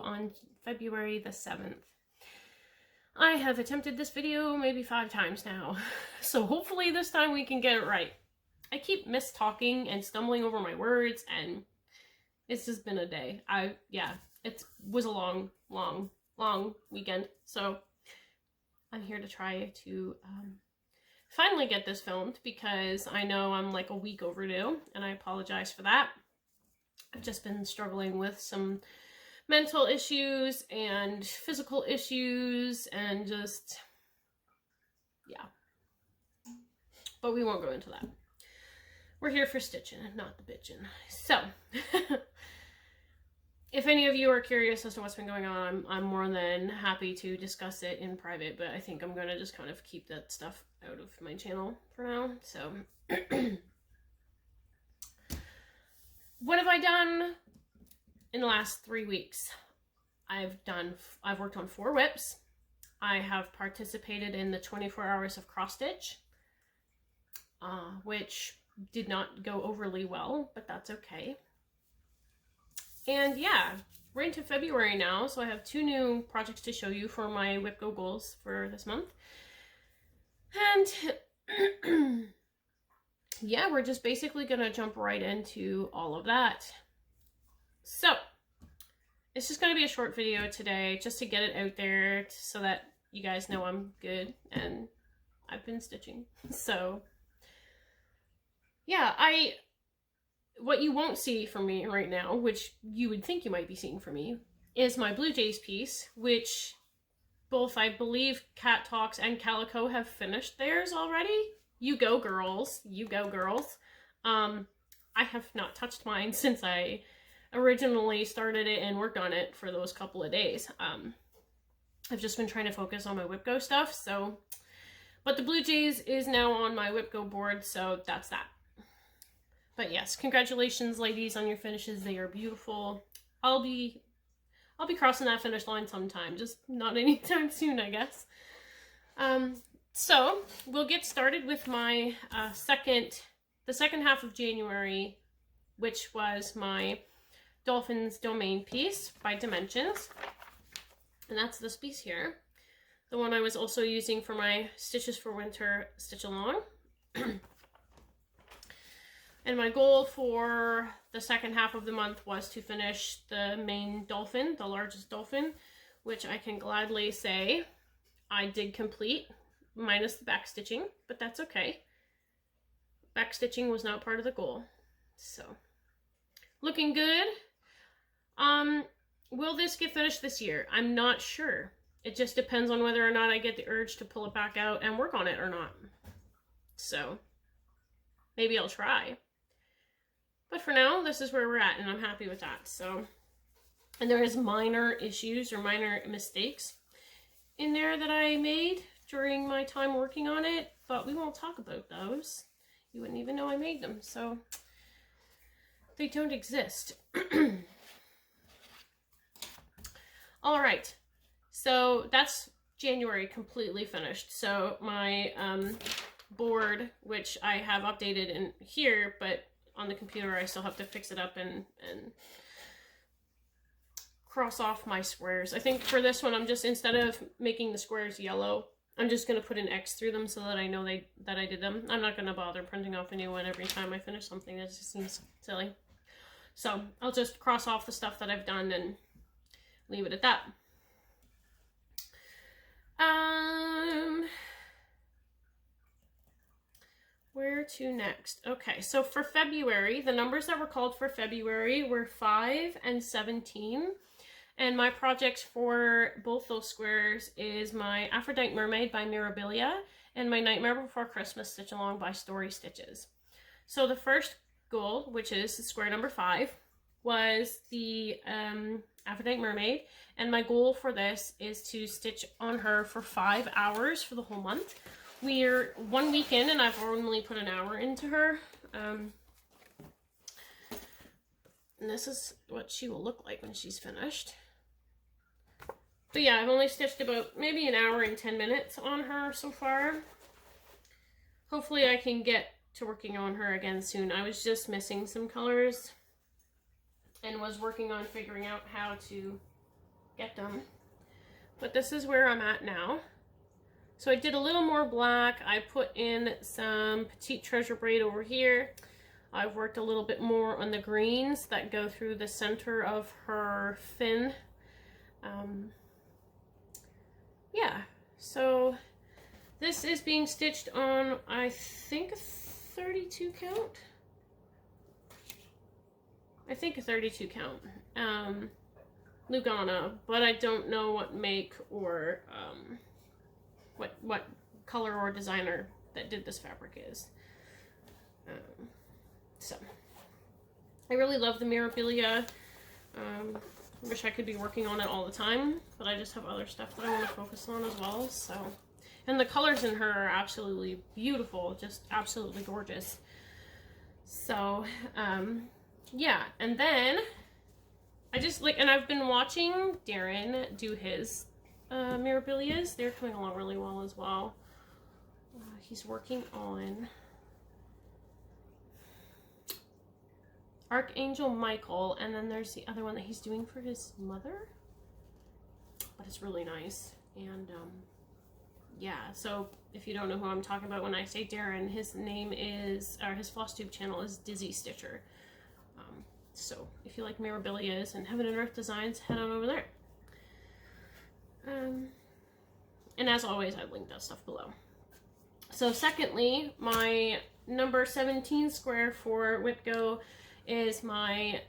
on February the 7th. I have attempted this video maybe 5 times now, so hopefully this time we can get it right. I keep mistalking and stumbling over my words, and it's just been a day. It was a long weekend, so I'm here to try to finally get this filmed, because I know I'm like a week overdue, and I apologize for that. I've just been struggling with some mental issues and physical issues and just, yeah. But we won't go into that. We're here for stitching and not the bitching. So, if any of you are curious as to what's been going on, I'm more than happy to discuss it in private, but I think I'm going to just kind of keep that stuff out of my channel for now. So, what have I done in the last 3 weeks? I've worked on 4 whips. I have participated in the 24 hours of cross stitch, which did not go overly well, but that's okay. And yeah, we're into February now, so I have 2 new projects to show you for my WIPGO goals for this month. And yeah, we're just basically gonna jump right into all of that. So, it's just gonna be a short video today, just to get it out there so that you guys know I'm good and I've been stitching. So, yeah, what you won't see from me right now, which you would think you might be seeing from me, is my Blue Jays piece, which both, I believe, Cat Talks and Calico have finished theirs already. You go, girls. You go, girls. I have not touched mine since I originally started it and worked on it for those couple of days. I've just been trying to focus on my WIPGO stuff, so... But the Blue Jays is now on my WIPGO board, so that's that. But yes, congratulations, ladies, on your finishes. They are beautiful. I'll be crossing that finish line sometime, just not anytime soon, I guess. So we'll get started with my the second half of January, which was my Dolphin's Domain piece by Dimensions, and that's this piece here, the one I was also using for my Stitches for Winter stitch along. And my goal for the second half of the month was to finish the main dolphin, the largest dolphin, which I can gladly say I did complete, minus the back stitching, but that's okay. Back stitching was not part of the goal. So, looking good. Will this get finished this year? I'm not sure. It just depends on whether or not I get the urge to pull it back out and work on it or not. So, maybe I'll try. But for now, this is where we're at, and I'm happy with that. So, and there is minor issues or minor mistakes in there that I made during my time working on it, but we won't talk about those. You wouldn't even know I made them, so they don't exist. All right, so that's January completely finished. So my board, which I have updated in here, but on the computer I still have to fix it up and cross off my squares. I think for this one I'm just, instead of making the squares yellow, I'm just going to put an X through them so that I know that I did them. I'm not going to bother printing off a new one every time I finish something. That just seems silly. So I'll just cross off the stuff that I've done and leave it at that. Where to next? Okay, so for February, the numbers that were called for February were 5 and 17. And my projects for both those squares is my Aphrodite Mermaid by Mirabilia and my Nightmare Before Christmas stitch along by Story Stitches. So the first goal, which is square number 5, was the Aphrodite Mermaid, and my goal for this is to stitch on her for 5 hours for the whole month. We're 1 week in and I've only put an hour into her. And this is what she will look like when she's finished. But yeah, I've only stitched about maybe an hour and 10 minutes on her so far. Hopefully I can get to working on her again soon. I was just missing some colors and was working on figuring out how to get them. But this is where I'm at now. So I did a little more black. I put in some Petite Treasure braid over here. I've worked a little bit more on the greens that go through the center of her fin. Yeah, so this is being stitched on, I think, a 32 count. I think a 32 count. Lugana, but I don't know what make or what color or designer that did this fabric is. So I really love the Mirabilia. Wish I could be working on it all the time, but I just have other stuff that I want to focus on as well. So, and the colors in her are absolutely beautiful, just absolutely gorgeous. So yeah, and then I just like, and I've been watching Darren do his Mirabilias. They're coming along really well as well. He's working on Archangel Michael, and then there's the other one that he's doing for his mother. But it's really nice. And yeah, so if you don't know who I'm talking about when I say Darren, his name is, or his Flosstube channel is Dizzy Stitcher. So if you like Mirabilias and Heaven and Earth designs, head on over there. And as always, I've linked that stuff below. So secondly, my number 17 square for WIPGO is my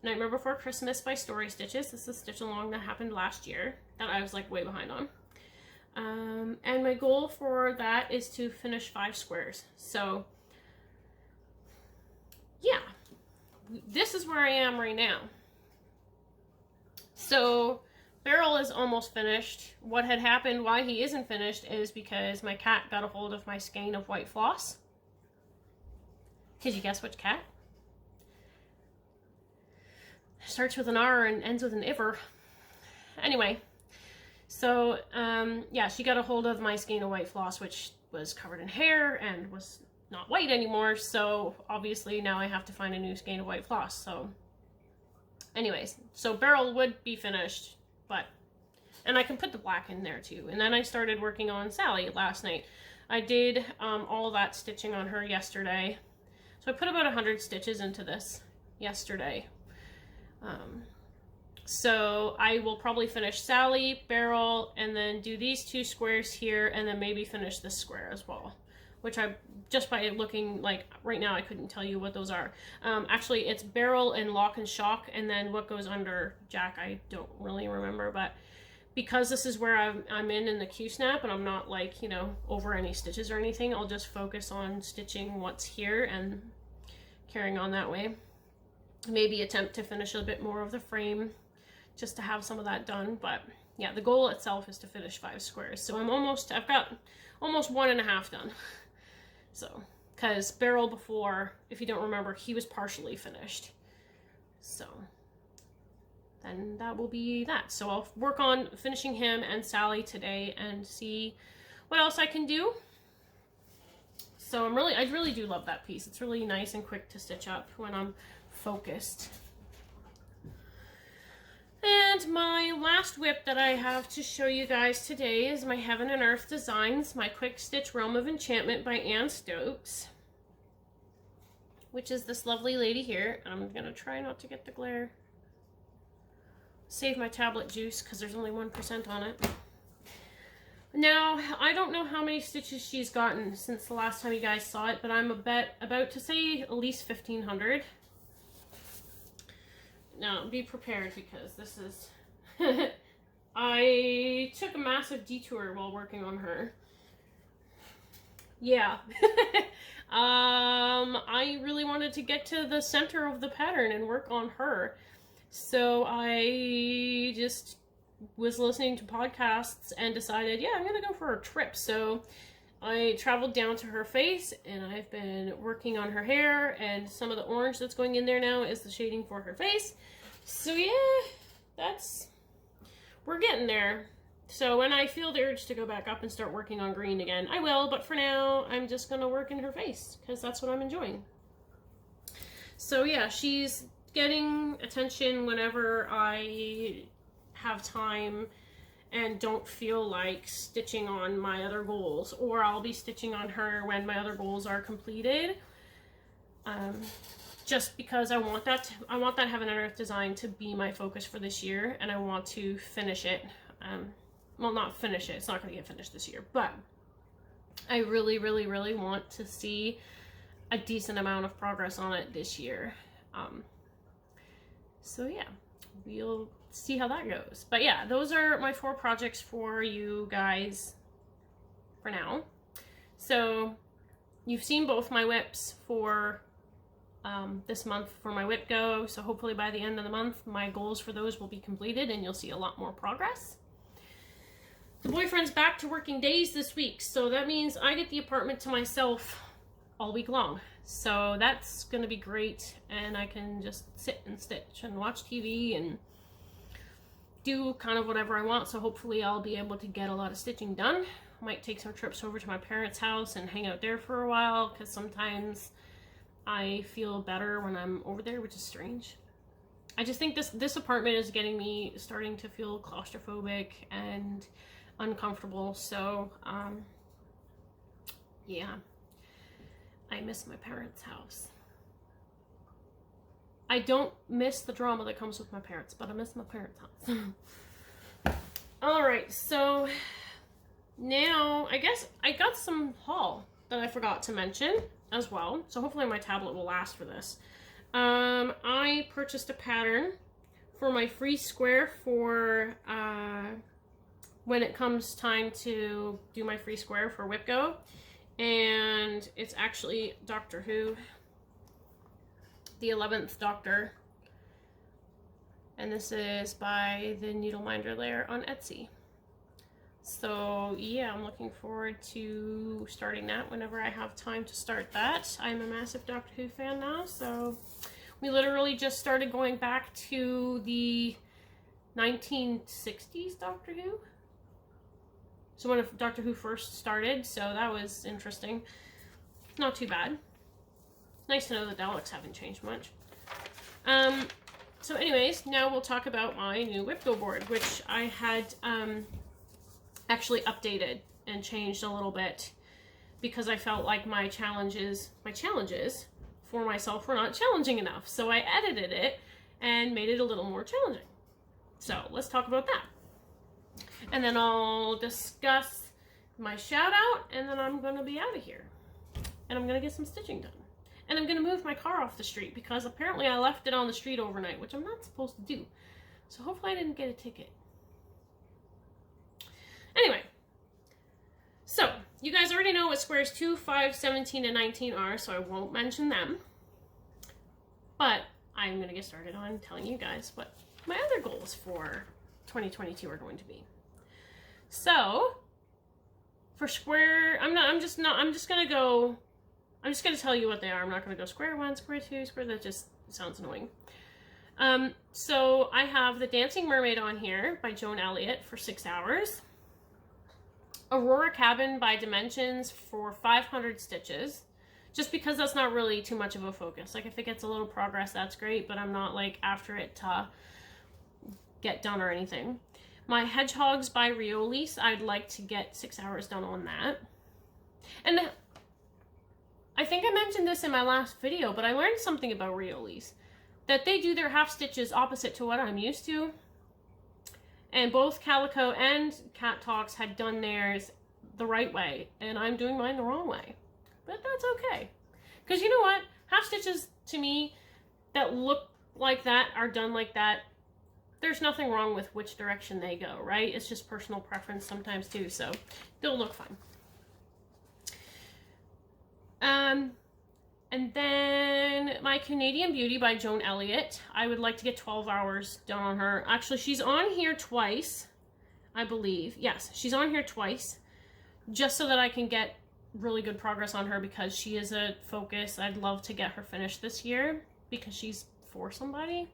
Nightmare Before Christmas by Story Stitches. This is a stitch along that happened last year that I was like way behind on. And my goal for that is to finish 5 squares. So yeah, this is where I am right now. So Barrel is almost finished. What had happened, why he isn't finished, is because my cat got a hold of my skein of white floss. Could you guess which cat? Starts with an R and ends with an Iver. Anyway, so yeah, she got a hold of my skein of white floss, which was covered in hair and was not white anymore, so obviously now I have to find a new skein of white floss. So anyways, so Barrel would be finished, but, and I can put the black in there too. And then I started working on Sally last night. I did all that stitching on her yesterday. So I put about 100 stitches into this yesterday. So I will probably finish Sally, Barrel, and then do these 2 squares here, and then maybe finish this square as well. Which I, just by looking, like, right now I couldn't tell you what those are. Actually, it's Barrel and Lock and Shock, and then what goes under Jack, I don't really remember, but because this is where I'm in the Q-snap, and I'm not, like, you know, over any stitches or anything, I'll just focus on stitching what's here and carrying on that way. Maybe attempt to finish a bit more of the frame, just to have some of that done, but yeah, the goal itself is to finish 5 squares. So I've got almost 1.5 done. So, because Barrel before, if you don't remember, he was partially finished. So, then that will be that. So I'll work on finishing him and Sally today and see what else I can do. So I really do love that piece. It's really nice and quick to stitch up when I'm focused. And my last whip that I have to show you guys today is my Heaven and Earth Designs, my Quick Stitch Realm of Enchantment by Ann Stokes, which is this lovely lady here. I'm gonna try not to get the glare. Save my tablet juice because there's only 1% on it. Now, I don't know how many stitches she's gotten since the last time you guys saw it, but I'm about to say at least 1,500. Now, be prepared because this is... I took a massive detour while working on her. Yeah. I really wanted to get to the center of the pattern and work on her. So I just was listening to podcasts and decided, yeah, I'm going to go for a trip. So I traveled down to her face and I've been working on her hair, and some of the orange that's going in there now is the shading for her face. So yeah, we're getting there. So when I feel the urge to go back up and start working on green again, I will, but for now, I'm just going to work in her face because that's what I'm enjoying. So yeah, she's getting attention whenever I have time and don't feel like stitching on my other goals, or I'll be stitching on her when my other goals are completed. Just because I want that Heaven and Earth design to be my focus for this year, and I want to finish it. Well, not finish it, it's not going to get finished this year, but I really, really, really want to see a decent amount of progress on it this year. So yeah, we'll see how that goes. But yeah, those are my 4 projects for you guys for now. So you've seen both my WIPs for this month for my WIPGO, so hopefully by the end of the month my goals for those will be completed and you'll see a lot more progress. The boyfriend's back to working days this week, so that means I get the apartment to myself all week long. So that's going to be great, and I can just sit and stitch and watch TV and do kind of whatever I want, so hopefully I'll be able to get a lot of stitching done. I might take some trips over to my parents' house and hang out there for a while, because sometimes I feel better when I'm over there, which is strange. I just think this apartment is getting me starting to feel claustrophobic and uncomfortable, so yeah, I miss my parents' house. I don't miss the drama that comes with my parents, but I miss my parents' house. Alright, so now I guess I got some haul that I forgot to mention as well, so hopefully my tablet will last for this. I purchased a pattern for my free square for when it comes time to do my free square for WIPGO, and it's actually Doctor Who, the 11th Doctor, and this is by the Needleminder Lair on Etsy. So yeah, I'm looking forward to starting that whenever I have time to start that. I'm a massive Doctor Who fan now, so we literally just started going back to the 1960s Doctor Who. So when Doctor Who first started, so that was interesting. Not too bad. Nice to know the Daleks haven't changed much. So anyways, now we'll talk about my new WIPGO board, which I had actually updated and changed a little bit because I felt like my challenges for myself were not challenging enough. So I edited it and made it a little more challenging. So let's talk about that. And then I'll discuss my shout out, and then I'm going to be out of here. And I'm going to get some stitching done. And I'm going to move my car off the street because apparently I left it on the street overnight, which I'm not supposed to do. So hopefully I didn't get a ticket. Anyway, so you guys already know what squares 2, 5, 17, and 19 are, so I won't mention them. But I'm going to get started on telling you guys what my other goals for 2022 are going to be. So, for square, I'm just going to tell you what they are. I'm not going to go square 1, square 2, square, that just sounds annoying. So I have the Dancing Mermaid on here by Joan Elliott for 6 hours. Aurora Cabin by Dimensions for 500 stitches. Just because that's not really too much of a focus. Like if it gets a little progress, that's great, but I'm not like after it to get done or anything. My Hedgehogs by Riolis, I'd like to get 6 hours done on that. And I think I mentioned this in my last video, but I learned something about Riolis. That they do their half stitches opposite to what I'm used to. And both Calico and Cat Talks had done theirs the right way, and I'm doing mine the wrong way. But that's okay. Because you know what? Half stitches, to me, that look like that, are done like that. There's nothing wrong with which direction they go, right? It's just personal preference sometimes too, so they'll look fine. And then my Canadian Beauty by Joan Elliott. I would like to get 12 hours done on her. Actually, she's on here twice, I believe. Yes, she's on here twice, just so that I can get really good progress on her because she is a focus. I'd love to get her finished this year because she's for somebody.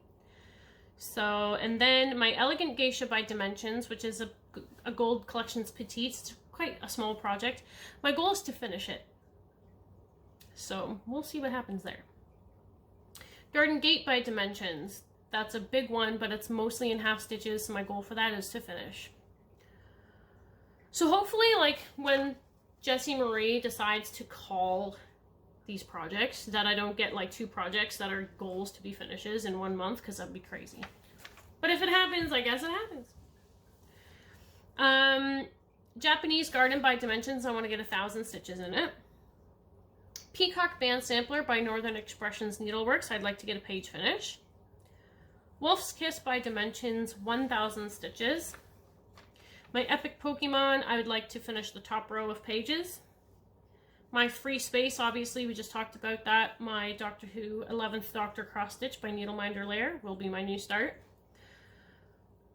So, and then my Elegant Geisha by Dimensions, which is a Gold Collections Petite. It's quite a small project. My goal is to finish it. So, we'll see what happens there. Garden Gate by Dimensions. That's a big one, but it's mostly in half stitches, so my goal for that is to finish. So hopefully, like, when Jessie Marie decides to call these projects, that I don't get like 2 projects that are goals to be finishes in 1 month, because that'd be crazy. But if it happens, I guess it happens. Japanese Garden by Dimensions, I want to get 1,000 stitches in it. Peacock Band Sampler by Northern Expressions Needleworks, I'd like to get a page finish. Wolf's Kiss by Dimensions, 1,000 stitches. My Epic Pokemon, I would like to finish the top row of pages. My Free Space, obviously, we just talked about that. My Doctor Who 11th Doctor Cross Stitch by Needleminder Lair will be my new start.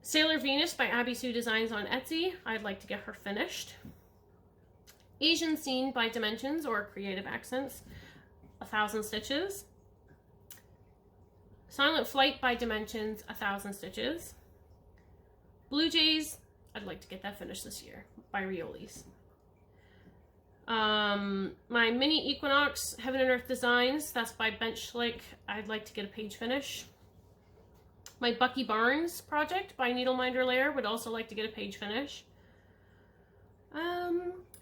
Sailor Venus by Abby Sue Designs on Etsy, I'd like to get her finished. Asian Scene by Dimensions or Creative Accents, 1,000 stitches. Silent Flight by Dimensions, 1,000 stitches. Blue Jays, I'd like to get that finished this year, by Riolis. My Mini Equinox, Heaven and Earth Designs, that's by Bench Schlick, I'd like to get a page finish. My Bucky Barnes project by Needleminder Lair, would also like to get a page finish.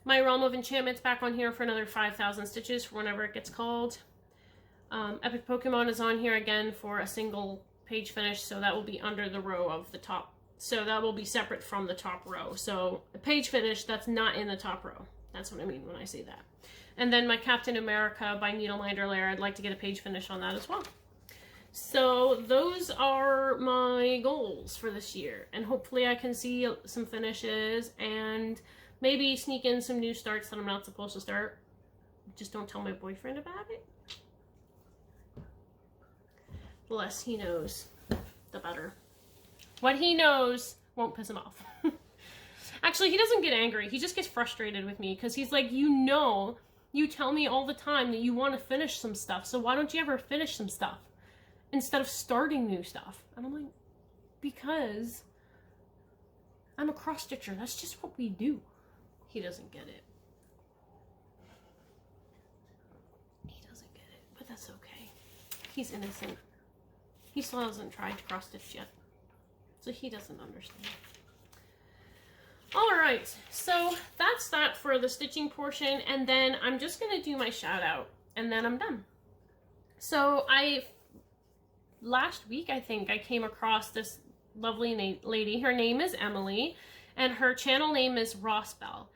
My Realm of Enchantment's back on here for another 5,000 stitches for whenever it gets called. Epic Pokemon is on here again for a single page finish, so that will be under the row of the top. So that will be separate from the top row. So a page finish that's not in the top row. That's what I mean when I say that. And then my Captain America by Needleminder Lair, I'd like to get a page finish on that as well. So those are my goals for this year. And hopefully I can see some finishes and maybe sneak in some new starts that I'm not supposed to start. Just don't tell my boyfriend about it. The less he knows, the better. What he knows won't piss him off. Actually, he doesn't get angry. He just gets frustrated with me because he's like, you know, you tell me all the time that you want to finish some stuff, so why don't you ever finish some stuff instead of starting new stuff? And I'm like, because I'm a cross-stitcher. That's just what we do. He doesn't get it. He doesn't get it, but that's okay. He's innocent. He still hasn't tried to cross-stitch yet, so he doesn't understand. Alright, so that's that for the stitching portion, and then I'm just going to do my shout out, and then I'm done. So last week I think I came across this lovely lady. Her name is Emily, and her channel name is Rosbelle,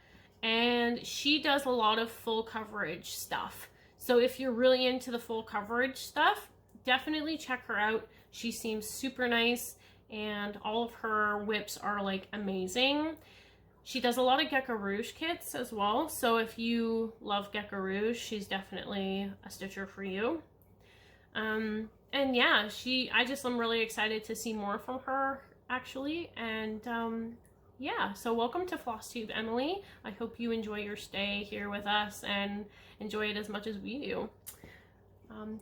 and she does a lot of full coverage stuff. So if you're really into the full coverage stuff, definitely check her out. She seems super nice, and all of her whips are like amazing. She does a lot of Gecko Rouge kits as well, so if you love Gecko Rouge, she's definitely a stitcher for you. And yeah, I'm really excited to see more from her, actually, and yeah, so welcome to Flosstube, Emily. I hope you enjoy your stay here with us and enjoy it as much as we do.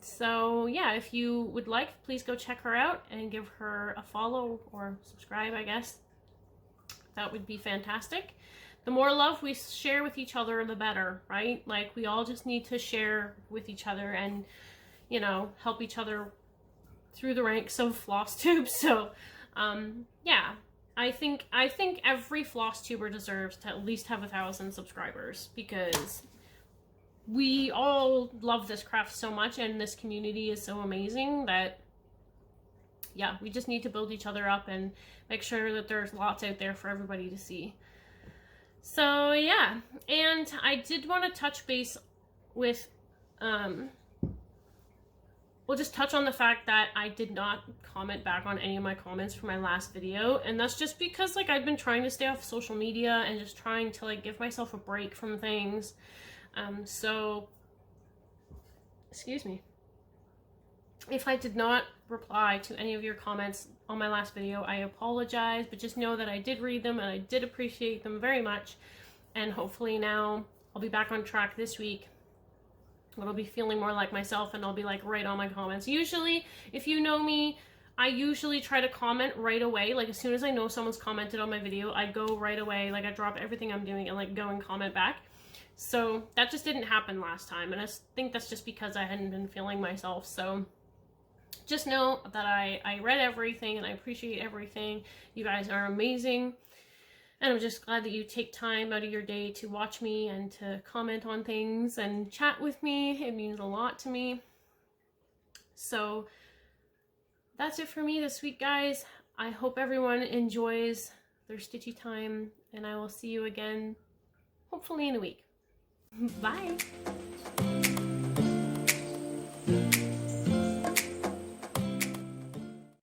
So yeah, if you would like, please go check her out and give her a follow or subscribe, I guess. That would be fantastic. The more love we share with each other, the better, right? Like, we all just need to share with each other and, you know, help each other through the ranks of Flosstube. So, yeah, I think every Flosstuber deserves to at least have 1,000 subscribers, because we all love this craft so much and this community is so amazing that, yeah, we just need to build each other up and make sure that there's lots out there for everybody to see. So yeah, and I did want to touch base with, we'll just touch on the fact that I did not comment back on any of my comments from my last video, and that's just because, like, I've been trying to stay off social media and just trying to, like, give myself a break from things. So, excuse me. If I did not reply to any of your comments on my last video, I apologize, but just know that I did read them and I did appreciate them very much, and hopefully now I'll be back on track this week. I'll be feeling more like myself and I'll be like right on my comments. Usually, if you know me, I usually try to comment right away. Like, as soon as I know someone's commented on my video, I go right away, like I drop everything I'm doing and like go and comment back. So that just didn't happen last time, and I think that's just because I hadn't been feeling myself. So just know that I read everything and I appreciate everything. You guys are amazing. And I'm just glad that you take time out of your day to watch me and to comment on things and chat with me. It means a lot to me. So that's it for me this week, guys. I hope everyone enjoys their stitchy time, and I will see you again hopefully in a week. Bye!